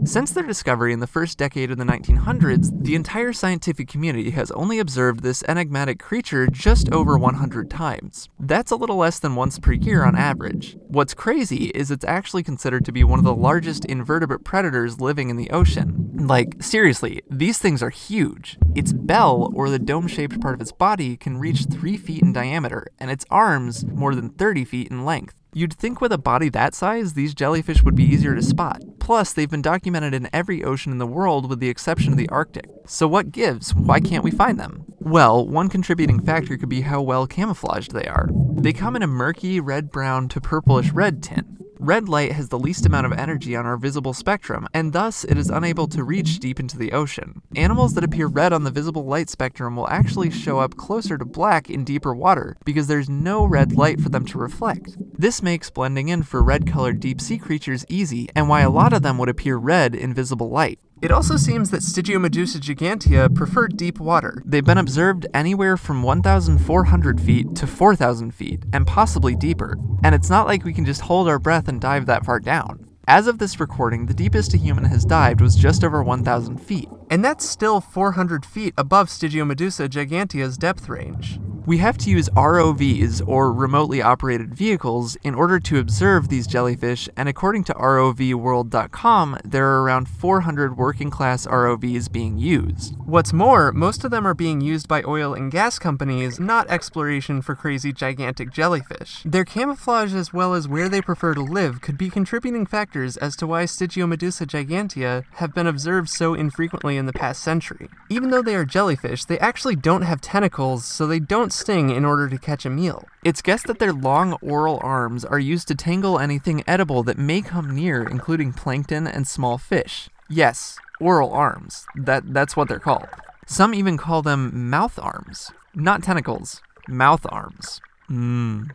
Since their discovery in the first decade of the 1900s, the entire scientific community has only observed this enigmatic creature just over 100 times. That's a little less than once per year on average. What's crazy is it's actually considered to be one of the largest invertebrate predators living in the ocean. Like, seriously, these things are huge. Its bell, or the dome-shaped part of its body, can reach 3 feet in diameter, and its arms more than 30 feet in length. You'd think with a body that size, these jellyfish would be easier to spot. Plus, they've been documented in every ocean in the world with the exception of the Arctic. So what gives? Why can't we find them? Well, one contributing factor could be how well camouflaged they are. They come in a murky red-brown to purplish red tint. Red light has the least amount of energy on our visible spectrum, and thus it is unable to reach deep into the ocean. Animals that appear red on the visible light spectrum will actually show up closer to black in deeper water, because there's no red light for them to reflect. This makes blending in for red-colored deep-sea creatures easy, and why a lot of them would appear red in visible light. It also seems that Stygiomedusa gigantea prefer deep water. They've been observed anywhere from 1,400 feet to 4,000 feet, and possibly deeper. And it's not like we can just hold our breath and dive that far down. As of this recording, the deepest a human has dived was just over 1,000 feet. And that's still 400 feet above Stygiomedusa gigantea's depth range. We have to use ROVs, or remotely operated vehicles, in order to observe these jellyfish, and according to ROVworld.com, there are around 400 working-class ROVs being used. What's more, most of them are being used by oil and gas companies, not exploration for crazy gigantic jellyfish. Their camouflage as well as where they prefer to live could be contributing factors as to why Stygiomedusa gigantea have been observed so infrequently in the past century. Even though they are jellyfish, they actually don't have tentacles, so they don't sting in order to catch a meal. It's guessed that their long oral arms are used to tangle anything edible that may come near, including plankton and small fish. Yes, oral arms. That's what they're called. Some even call them mouth arms. Not tentacles, mouth arms. On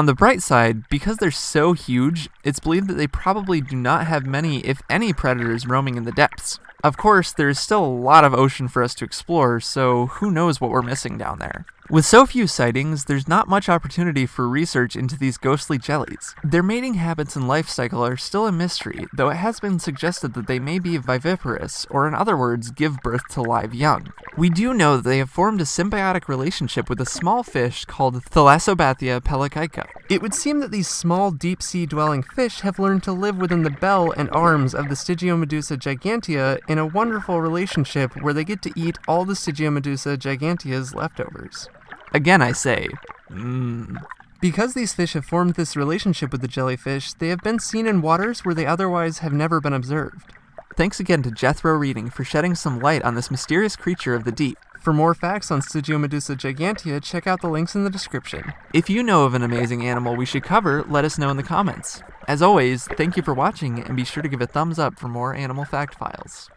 the bright side, because they're so huge, it's believed that they probably do not have many, if any, predators roaming in the depths. Of course, there is still a lot of ocean for us to explore, so who knows what we're missing down there. With so few sightings, there's not much opportunity for research into these ghostly jellies. Their mating habits and life cycle are still a mystery, though it has been suggested that they may be viviparous, or in other words, give birth to live young. We do know that they have formed a symbiotic relationship with a small fish called Thalassobathia pelageica. It would seem that these small deep-sea dwelling fish have learned to live within the bell and arms of the Stygiomedusa gigantea in a wonderful relationship where they get to eat all the Stygiomedusa gigantea's leftovers. Again, I say, Because these fish have formed this relationship with the jellyfish, they have been seen in waters where they otherwise have never been observed. Thanks again to Jethro Reading for shedding some light on this mysterious creature of the deep. For more facts on Stygiomedusa gigantea, check out the links in the description. If you know of an amazing animal we should cover, let us know in the comments. As always, thank you for watching, and be sure to give a thumbs up for more Animal Fact Files.